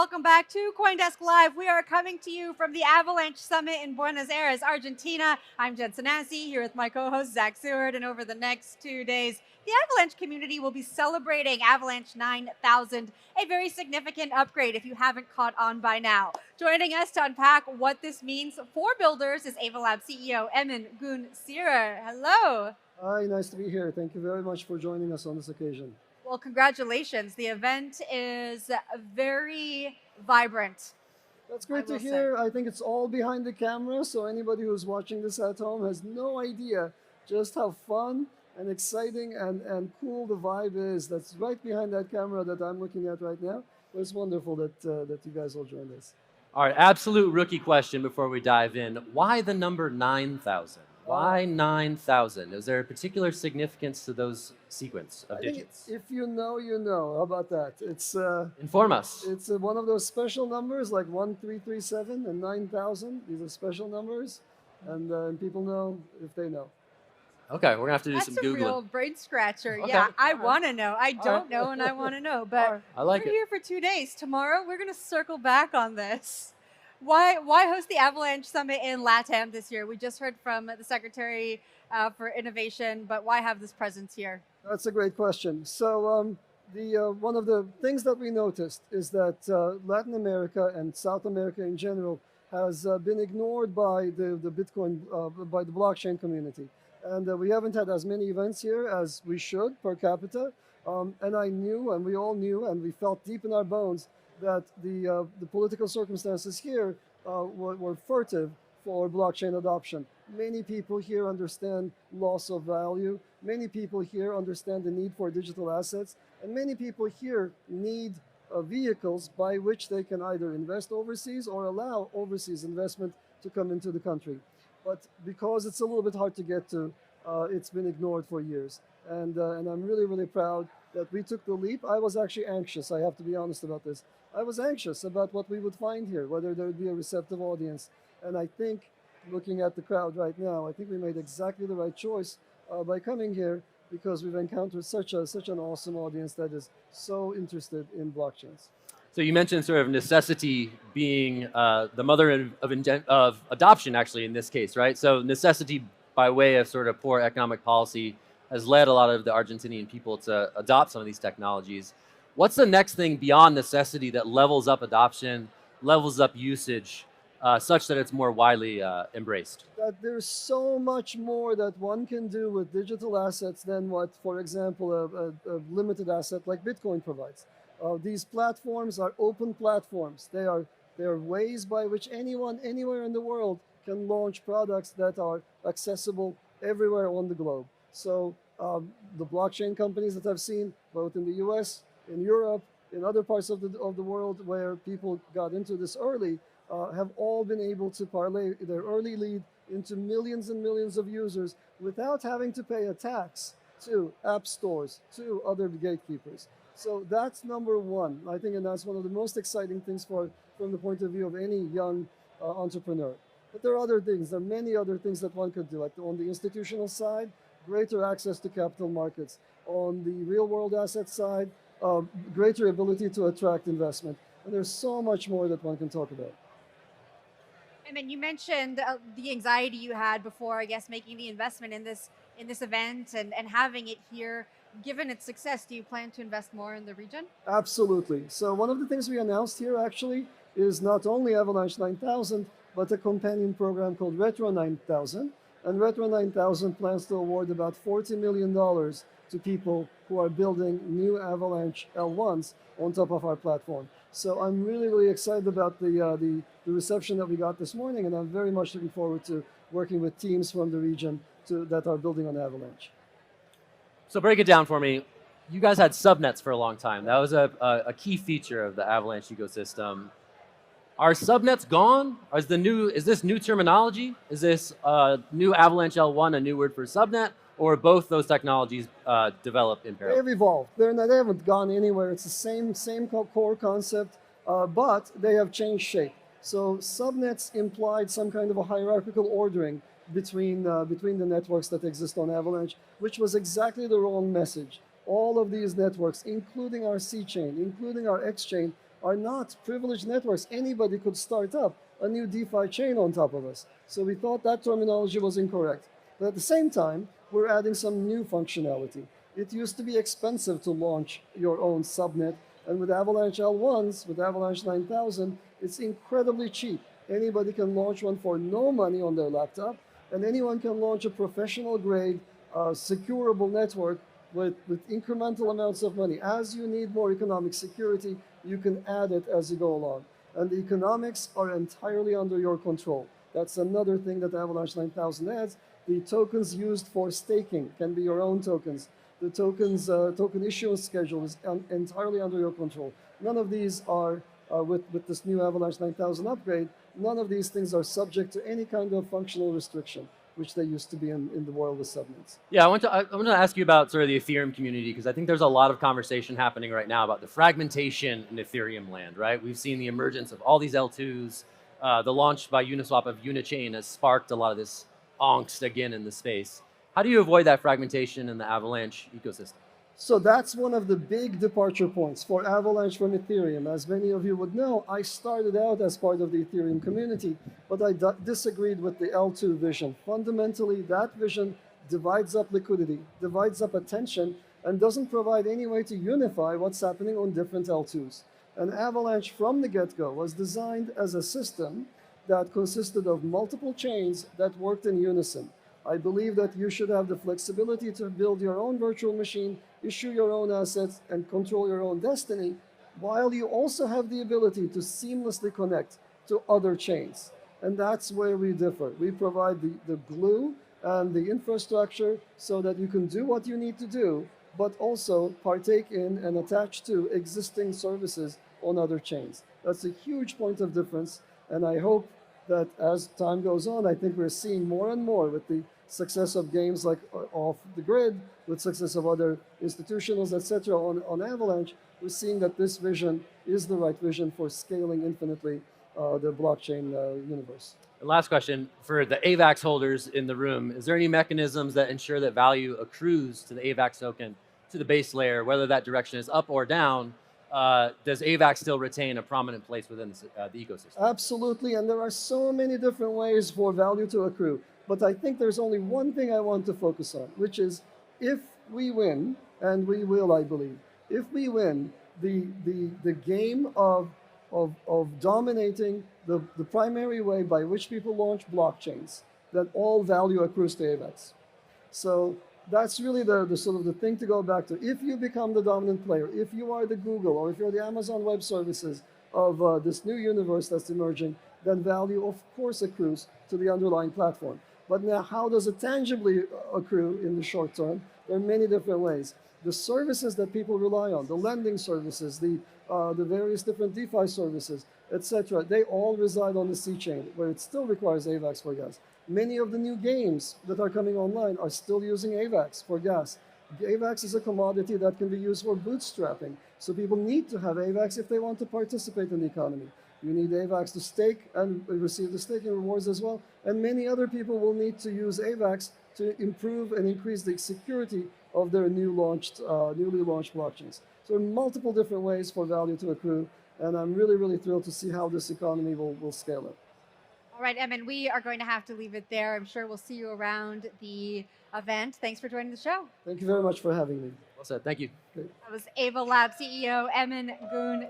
welcome back to CoinDesk Live. We are coming to you from the Avalanche Summit in Buenos Aires, Argentina. I'm Jensen Nancy here with my co-host Zach Seward, and over the next 2 days, the Avalanche community will be celebrating Avalanche 9000, a very significant upgrade if you haven't caught on by now. Joining us to unpack what this means for builders is Avalanche CEO Emin Gün. Hello. Hi, nice to be here. Thank you very much for joining us on this occasion. Well, congratulations. The event is very vibrant. That's great to hear. I think it's all behind the camera, so anybody who's watching this at home has no idea just how fun and exciting and cool the vibe is. That's right behind that camera that I'm looking at right now. But it's wonderful that you guys all joined us. All right, absolute rookie question before we dive in. Why the number 9,000? Why 9,000? Is there a particular significance to those sequence of digits? If you know, you know. How about that? It's Inform us. It's one of those special numbers like 1337 and 9,000. These are special numbers, and people know if they know. Okay, we're gonna have to do some Googling. That's a real brain scratcher. Okay. Yeah, I want to know. I don't know, and I want to know. But I like we're it. here for 2 days. Tomorrow, we're going to circle back on this. Why host the Avalanche Summit in LATAM this year? We just heard from the Secretary for Innovation, but why have this presence here? That's a great question. So one of the things that we noticed is that Latin America and South America in general has been ignored by the Bitcoin, by the blockchain community. And we haven't had as many events here as we should per capita. And I knew, and we all knew, and we felt deep in our bones that the political circumstances here were furtive for blockchain adoption. Many people here understand loss of value. Many people here understand the need for digital assets. And many people here need vehicles by which they can either invest overseas or allow overseas investment to come into the country. But because it's a little bit hard to get to, it's been ignored for years. And I'm really, really proud that we took the leap. I was actually anxious, I have to be honest about this. I was anxious about what we would find here, whether there would be a receptive audience. And I think, looking at the crowd right now, I think we made exactly the right choice by coming here, because we've encountered such an awesome audience that is so interested in blockchains. So you mentioned sort of necessity being the mother of adoption, actually, in this case, right? So necessity by way of sort of poor economic policy has led a lot of the Argentinian people to adopt some of these technologies. What's the next thing beyond necessity that levels up adoption, levels up usage, such that it's more widely embraced? There's so much more that one can do with digital assets than what, for example, a limited asset like Bitcoin provides. These platforms are open platforms. They are ways by which anyone, anywhere in the world can launch products that are accessible everywhere on the globe. So the blockchain companies that I've seen, both in the US, in Europe, in other parts of the world where people got into this early, have all been able to parlay their early lead into millions and millions of users without having to pay a tax to app stores, to other gatekeepers. So that's number one, I think, and that's one of the most exciting things from the point of view of any young entrepreneur. But there are other things, there are many other things that one could do. On the institutional side, greater access to capital markets. On the real world asset side, greater ability to attract investment. And there's so much more that one can talk about. And then you mentioned the anxiety you had before, I guess, making the investment in this event and having it here. Given its success, do you plan to invest more in the region? Absolutely. So one of the things we announced here actually is not only Avalanche 9000, but a companion program called Retro 9000. And Retro 9000 plans to award about $40 million to people who are building new Avalanche L1s on top of our platform. So I'm really, really excited about the reception that we got this morning, and I'm very much looking forward to working with teams from the region that are building on Avalanche. So break it down for me. You guys had subnets for a long time. That was a key feature of the Avalanche ecosystem. Are subnets gone? Is this new terminology? Is this new Avalanche L1 a new word for subnet? Or both those technologies develop in parallel? They've evolved. They haven't gone anywhere. It's the same core concept, but they have changed shape. So subnets implied some kind of a hierarchical ordering between the networks that exist on Avalanche, which was exactly the wrong message. All of these networks, including our C chain, including our X chain, are not privileged networks. Anybody could start up a new DeFi chain on top of us. So we thought that terminology was incorrect. But at the same time, we're adding some new functionality. It used to be expensive to launch your own subnet, and with Avalanche L1s, with Avalanche 9000, it's incredibly cheap. Anybody can launch one for no money on their laptop, and anyone can launch a professional-grade, securable network with incremental amounts of money. As you need more economic security, you can add it as you go along. And the economics are entirely under your control. That's another thing that Avalanche 9000 adds. The tokens used for staking can be your own tokens. The token issuance schedule is entirely under your control. None of these are, with this new Avalanche 9000 upgrade, none of these things are subject to any kind of functional restriction, which they used to be in the world of subnets. Yeah, I want to ask you about sort of the Ethereum community, because I think there's a lot of conversation happening right now about the fragmentation in Ethereum land, right? We've seen the emergence of all these L2s. The launch by Uniswap of Unichain has sparked a lot of this angst again in the space. How do you avoid that fragmentation in the Avalanche ecosystem? So that's one of the big departure points for Avalanche from Ethereum. As many of you would know, I started out as part of the Ethereum community, but I disagreed with the L2 vision. Fundamentally, that vision divides up liquidity, divides up attention, and doesn't provide any way to unify what's happening on different L2s. And Avalanche from the get-go was designed as a system that consisted of multiple chains that worked in unison. I believe that you should have the flexibility to build your own virtual machine, issue your own assets, and control your own destiny, while you also have the ability to seamlessly connect to other chains. And that's where we differ. We provide the glue and the infrastructure so that you can do what you need to do, but also partake in and attach to existing services on other chains. That's a huge point of difference, and I hope that as time goes on, I think we're seeing more and more with the success of games like Off the Grid, with success of other institutionals, etc. on Avalanche, we're seeing that this vision is the right vision for scaling infinitely the blockchain universe. And last question, for the AVAX holders in the room, is there any mechanisms that ensure that value accrues to the AVAX token, to the base layer, whether that direction is up or down? Does AVAX still retain a prominent place within the ecosystem? Absolutely, and there are so many different ways for value to accrue. But I think there's only one thing I want to focus on, which is if we win, and we will, I believe, if we win the game of dominating the primary way by which people launch blockchains, that all value accrues to AVAX. So that's really the sort of the thing to go back to. If you become the dominant player, if you are the Google or if you're the Amazon Web Services of this new universe that's emerging, then value, of course, accrues to the underlying platform. But now, how does it tangibly accrue in the short term? There are many different ways. The services that people rely on, the lending services, the various different DeFi services, etc., they all reside on the C chain, where it still requires AVAX for gas. Many of the new games that are coming online are still using AVAX for gas. AVAX is a commodity that can be used for bootstrapping. So people need to have AVAX if they want to participate in the economy. You need AVAX to stake and receive the staking rewards as well. And many other people will need to use AVAX to improve and increase the security of their newly launched blockchains. So there are multiple different ways for value to accrue. And I'm really, really thrilled to see how this economy will scale up. All right, Emin, we are going to have to leave it there. I'm sure we'll see you around the event. Thanks for joining the show. Thank you very much for having me. Well said. Thank you. That was Ava Lab CEO Emin Gün.